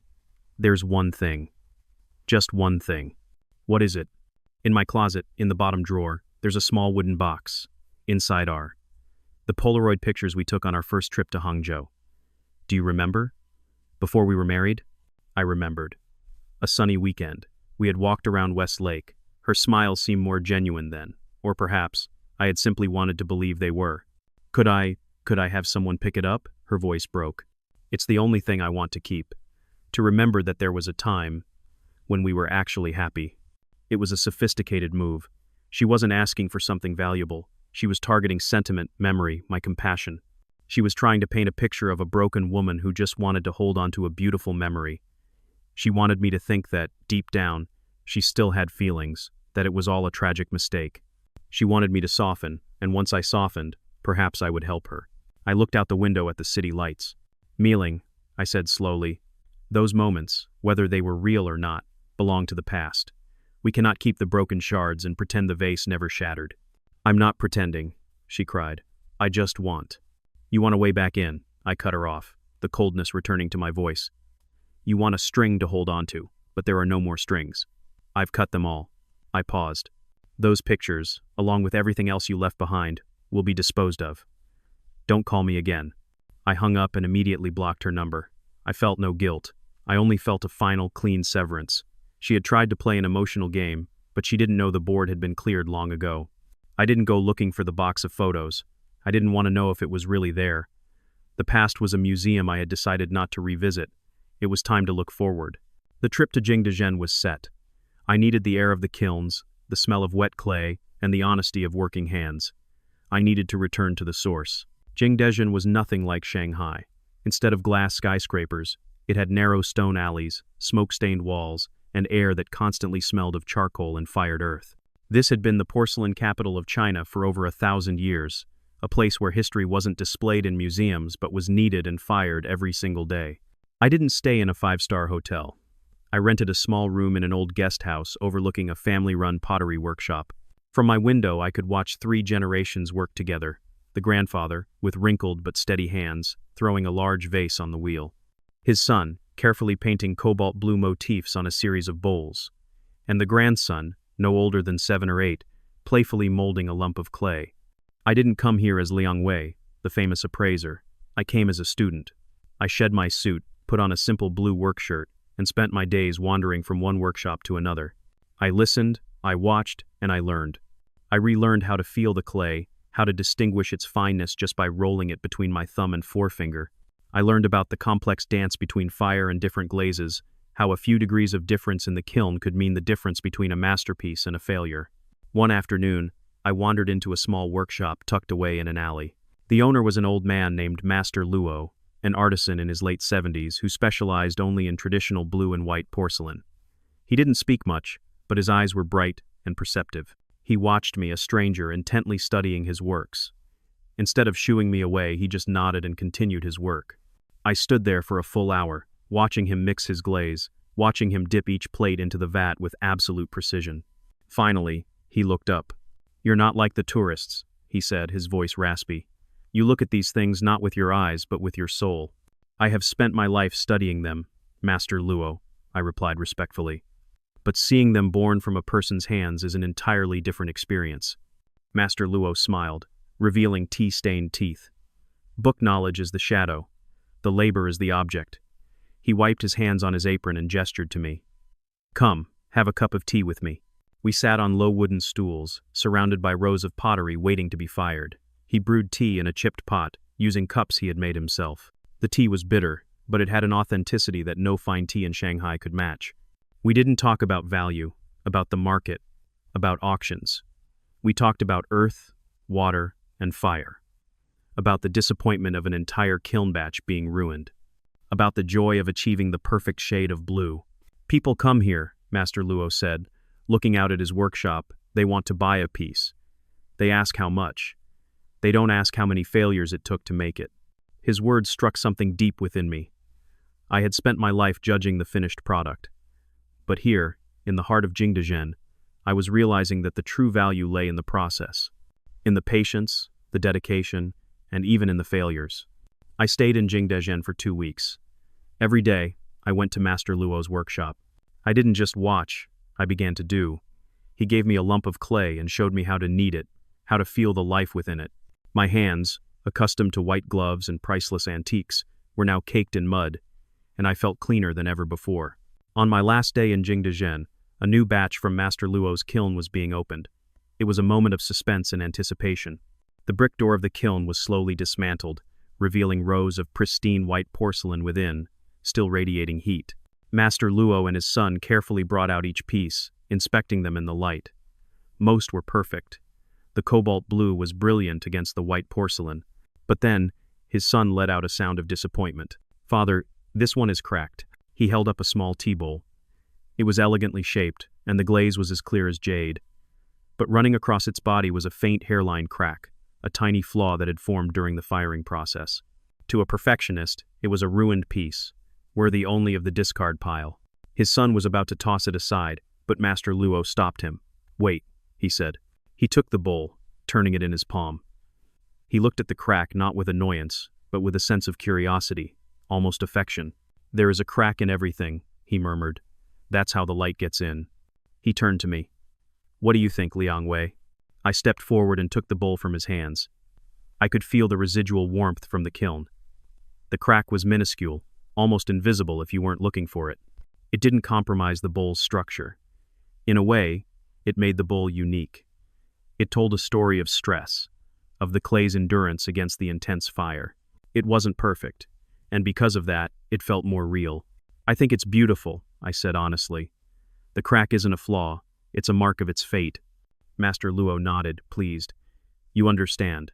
there's one thing. Just one thing. What is it? In my closet, in the bottom drawer, there's a small wooden box. Inside are the Polaroid pictures we took on our first trip to Hangzhou. Do you remember? Before we were married? I remembered. A sunny weekend. We had walked around West Lake. Her smile seemed more genuine then. Or perhaps, I had simply wanted to believe they were. Could I have someone pick it up? Her voice broke. It's the only thing I want to keep. To remember that there was a time when we were actually happy. It was a sophisticated move. She wasn't asking for something valuable. She was targeting sentiment, memory, my compassion. She was trying to paint a picture of a broken woman who just wanted to hold on to a beautiful memory. She wanted me to think that, deep down, she still had feelings, that it was all a tragic mistake. She wanted me to soften, and once I softened, perhaps I would help her. I looked out the window at the city lights. Mealing, I said slowly, those moments, whether they were real or not, belong to the past. We cannot keep the broken shards and pretend the vase never shattered. I'm not pretending, she cried. I just want. You want a way back in, I cut her off, the coldness returning to my voice. You want a string to hold on to, but there are no more strings. I've cut them all. I paused. Those pictures, along with everything else you left behind, will be disposed of. Don't call me again. I hung up and immediately blocked her number. I felt no guilt. I only felt a final, clean severance. She had tried to play an emotional game, but she didn't know the board had been cleared long ago. I didn't go looking for the box of photos. I didn't want to know if it was really there. The past was a museum I had decided not to revisit. It was time to look forward. The trip to Jingdezhen was set. I needed the air of the kilns, the smell of wet clay, and the honesty of working hands. I needed to return to the source. Jingdezhen was nothing like Shanghai. Instead of glass skyscrapers, it had narrow stone alleys, smoke-stained walls, and air that constantly smelled of charcoal and fired earth. This had been the porcelain capital of China for over 1,000 years, a place where history wasn't displayed in museums but was kneaded and fired every single day. I didn't stay in a 5-star hotel. I rented a small room in an old guest house overlooking a family-run pottery workshop. From my window, I could watch 3 generations work together. The grandfather, with wrinkled but steady hands, throwing a large vase on the wheel. His son, carefully painting cobalt blue motifs on a series of bowls. And the grandson, no older than 7 or 8, playfully molding a lump of clay. I didn't come here as Liang Wei, the famous appraiser. I came as a student. I shed my suit, put on a simple blue work shirt, and spent my days wandering from one workshop to another. I listened, I watched, and I learned. I relearned how to feel the clay, how to distinguish its fineness just by rolling it between my thumb and forefinger. I learned about the complex dance between fire and different glazes, how a few degrees of difference in the kiln could mean the difference between a masterpiece and a failure. One afternoon, I wandered into a small workshop tucked away in an alley. The owner was an old man named Master Luo, an artisan in his late 70s who specialized only in traditional blue and white porcelain. He didn't speak much, but his eyes were bright and perceptive. He watched me, a stranger, intently studying his works. Instead of shooing me away, he just nodded and continued his work. I stood there for a full hour, watching him mix his glaze, watching him dip each plate into the vat with absolute precision. Finally, he looked up. "You're not like the tourists," he said, his voice raspy. "You look at these things not with your eyes, but with your soul." "I have spent my life studying them, Master Luo," I replied respectfully. "But seeing them born from a person's hands is an entirely different experience." Master Luo smiled, revealing tea-stained teeth. "Book knowledge is the shadow. The labor is the object." He wiped his hands on his apron and gestured to me. "Come, have a cup of tea with me." We sat on low wooden stools, surrounded by rows of pottery waiting to be fired. He brewed tea in a chipped pot, using cups he had made himself. The tea was bitter, but it had an authenticity that no fine tea in Shanghai could match. We didn't talk about value, about the market, about auctions. We talked about earth, water, and fire. About the disappointment of an entire kiln batch being ruined. About the joy of achieving the perfect shade of blue. "People come here," Master Luo said, looking out at his workshop. "They want to buy a piece. They ask how much. They don't ask how many failures it took to make it. His words struck something deep within me. I had spent my life judging the finished product. But here, in the heart of Jingdezhen, I was realizing that the true value lay in the process. In the patience, the dedication, and even in the failures. I stayed in Jingdezhen for 2 weeks. Every day, I went to Master Luo's workshop. I didn't just watch, I began to do. He gave me a lump of clay and showed me how to knead it, how to feel the life within it. My hands, accustomed to white gloves and priceless antiques, were now caked in mud, and I felt cleaner than ever before. On my last day in Jingdezhen, a new batch from Master Luo's kiln was being opened. It was a moment of suspense and anticipation. The brick door of the kiln was slowly dismantled, revealing rows of pristine white porcelain within, still radiating heat. Master Luo and his son carefully brought out each piece, inspecting them in the light. Most were perfect. The cobalt blue was brilliant against the white porcelain. But then, his son let out a sound of disappointment. "Father, this one is cracked." He held up a small tea bowl. It was elegantly shaped, and the glaze was as clear as jade. But running across its body was a faint hairline crack, a tiny flaw that had formed during the firing process. To a perfectionist, it was a ruined piece, worthy only of the discard pile. His son was about to toss it aside, but Master Luo stopped him. "Wait," he said. He took the bowl, turning it in his palm. He looked at the crack not with annoyance, but with a sense of curiosity, almost affection. "There is a crack in everything," he murmured. "That's how the light gets in." He turned to me. "What do you think, Liang Wei?" I stepped forward and took the bowl from his hands. I could feel the residual warmth from the kiln. The crack was minuscule, almost invisible if you weren't looking for it. It didn't compromise the bowl's structure. In a way, it made the bowl unique. It told a story of stress, of the clay's endurance against the intense fire. It wasn't perfect, and because of that, it felt more real. "I think it's beautiful," I said honestly. "The crack isn't a flaw, it's a mark of its fate." Master Luo nodded, pleased. "You understand.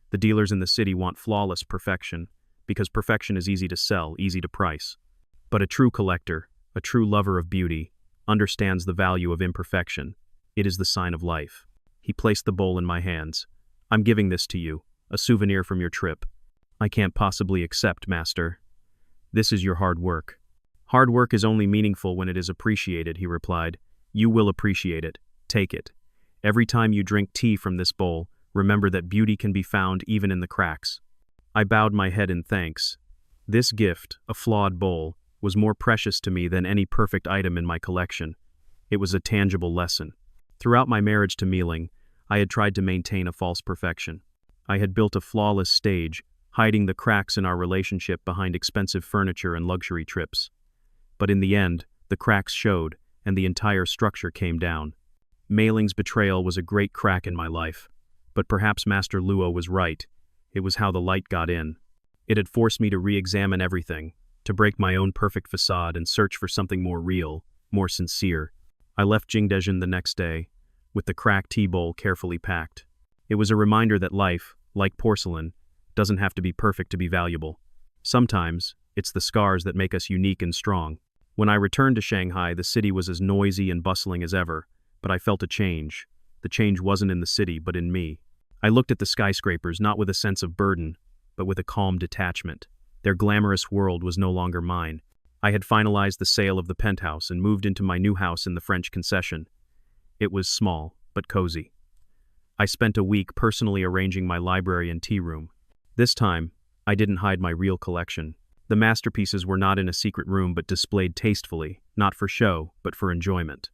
The dealers in the city want flawless perfection, because perfection is easy to sell, easy to price. But a true collector, a true lover of beauty, understands the value of imperfection. It is the sign of life." He placed the bowl in my hands. "I'm giving this to you, a souvenir from your trip." "I can't possibly accept, Master. This is your hard work." "Hard work is only meaningful when it is appreciated," he replied. "You will appreciate it. Take it. Every time you drink tea from this bowl, remember that beauty can be found even in the cracks." I bowed my head in thanks. This gift, a flawed bowl, was more precious to me than any perfect item in my collection. It was a tangible lesson. Throughout my marriage to Mealing, I had tried to maintain a false perfection. I had built a flawless stage, hiding the cracks in our relationship behind expensive furniture and luxury trips. But in the end, the cracks showed, and the entire structure came down. Meiling's betrayal was a great crack in my life. But perhaps Master Luo was right. It was how the light got in. It had forced me to re-examine everything, to break my own perfect facade and search for something more real, more sincere. I left Jingdezhen the next day, with the cracked tea bowl carefully packed. It was a reminder that life, like porcelain, doesn't have to be perfect to be valuable. Sometimes, it's the scars that make us unique and strong. When I returned to Shanghai, the city was as noisy and bustling as ever, but I felt a change. The change wasn't in the city, but in me. I looked at the skyscrapers not with a sense of burden, but with a calm detachment. Their glamorous world was no longer mine. I had finalized the sale of the penthouse and moved into my new house in the French concession. It was small, but cozy. I spent a week personally arranging my library and tea room. This time, I didn't hide my real collection. The masterpieces were not in a secret room but displayed tastefully, not for show, but for enjoyment.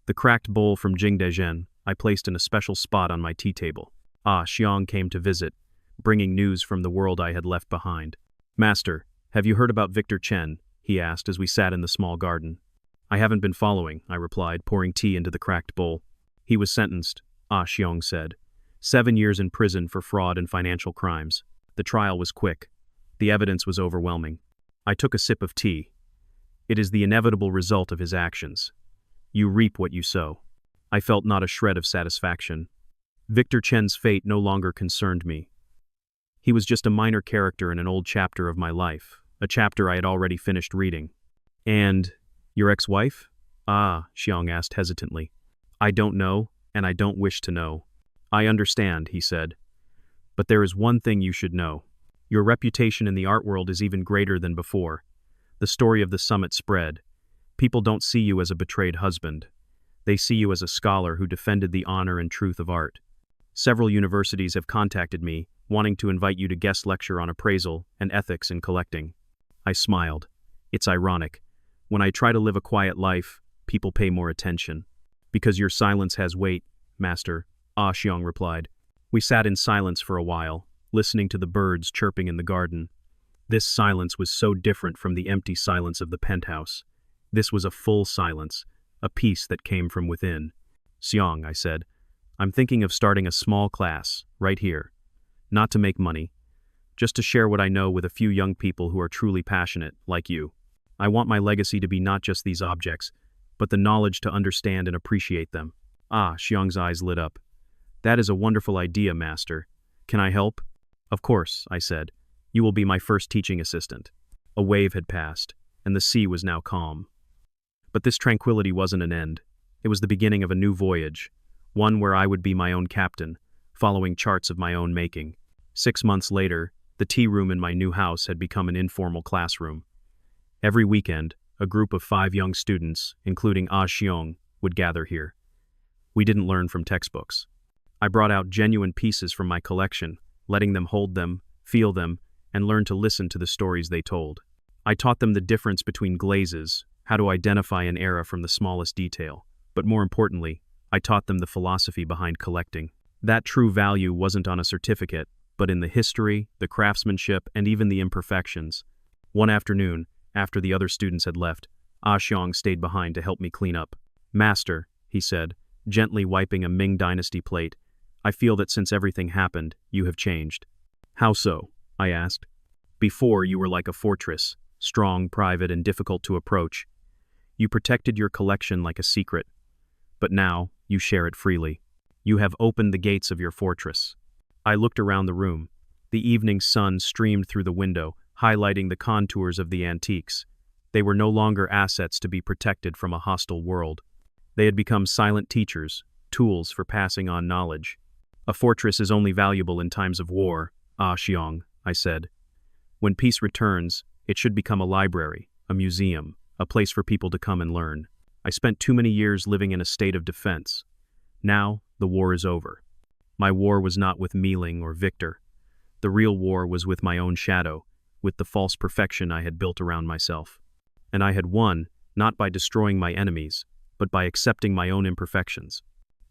The cracked bowl from Jingdezhen I placed in a special spot on my tea table. Xiong came to visit, bringing news from the world I had left behind. "Master, have you heard about Victor Chen?" he asked as we sat in the small garden. "I haven't been following," I replied, pouring tea into the cracked bowl. "He was sentenced," Xiong said. 7 years in prison for fraud and financial crimes. The trial was quick. The evidence was overwhelming. I took a sip of tea. It is the inevitable result of his actions. You reap what you sow. I felt not a shred of satisfaction. Victor Chen's fate no longer concerned me. He was just a minor character in an old chapter of my life, a chapter I had already finished reading. "And your ex-wife?" Xiong asked hesitantly. "I don't know, and I don't wish to know." "I understand," he said. But there is one thing you should know. Your reputation in the art world is even greater than before. The story of the summit spread. People don't see you as a betrayed husband. They see you as a scholar who defended the honor and truth of art. Several universities have contacted me, wanting to invite you to guest lecture on appraisal and ethics in collecting. I smiled. It's ironic. When I try to live a quiet life, people pay more attention. Because your silence has weight, master, Ah Xiong replied. We sat in silence for a while, listening to the birds chirping in the garden. This silence was so different from the empty silence of the penthouse. This was a full silence, a peace that came from within. Xiong, I said, I'm thinking of starting a small class, right here. Not to make money, just to share what I know with a few young people who are truly passionate, like you. I want my legacy to be not just these objects, but the knowledge to understand and appreciate them. Ah, Xiong's eyes lit up. That is a wonderful idea, master. Can I help? Of course, I said. You will be my first teaching assistant. A wave had passed, and the sea was now calm. But this tranquility wasn't an end. It was the beginning of a new voyage, one where I would be my own captain, following charts of my own making. 6 months later, the tea room in my new house had become an informal classroom. Every weekend, a group of 5 young students, including Ah Xiong, would gather here. We didn't learn from textbooks. I brought out genuine pieces from my collection, letting them hold them, feel them, and learn to listen to the stories they told. I taught them the difference between glazes, how to identify an era from the smallest detail. But more importantly, I taught them the philosophy behind collecting. That true value wasn't on a certificate, but in the history, the craftsmanship, and even the imperfections. One afternoon, after the other students had left, Ah Xiong stayed behind to help me clean up. Master, he said, gently wiping a Ming Dynasty plate, I feel that since everything happened, you have changed. How so? I asked. Before, you were like a fortress, strong, private, and difficult to approach. You protected your collection like a secret. But now, you share it freely. You have opened the gates of your fortress. I looked around the room. The evening sun streamed through the window, highlighting the contours of the antiques. They were no longer assets to be protected from a hostile world. They had become silent teachers, tools for passing on knowledge. A fortress is only valuable in times of war, Ah Xiong, I said. When peace returns, it should become a library, a museum, a place for people to come and learn. I spent too many years living in a state of defense. Now, the war is over. My war was not with Mealing or Victor. The real war was with my own shadow, with the false perfection I had built around myself. And I had won, not by destroying my enemies, but by accepting my own imperfections.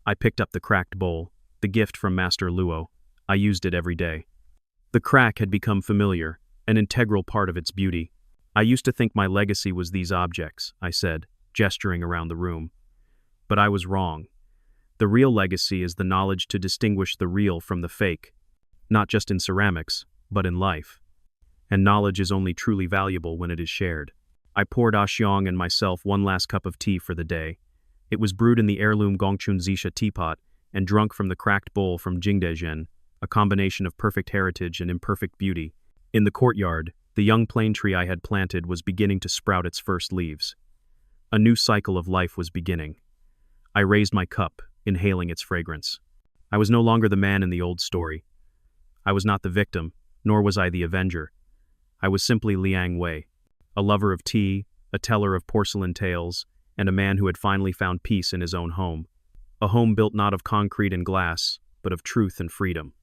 I picked up the cracked bowl, the gift from Master Luo. I used it every day. The crack had become familiar, an integral part of its beauty. I used to think my legacy was these objects, I said, gesturing around the room. But I was wrong. The real legacy is the knowledge to distinguish the real from the fake, not just in ceramics, but in life. And knowledge is only truly valuable when it is shared. I poured Ah Xiong and myself one last cup of tea for the day. It was brewed in the heirloom Gongchun Zisha teapot and drunk from the cracked bowl from Jingdezhen, a combination of perfect heritage and imperfect beauty. In the courtyard, the young plane tree I had planted was beginning to sprout its first leaves. A new cycle of life was beginning. I raised my cup, inhaling its fragrance. I was no longer the man in the old story. I was not the victim, nor was I the avenger. I was simply Liang Wei, a lover of tea, a teller of porcelain tales, and a man who had finally found peace in his own home. A home built not of concrete and glass, but of truth and freedom.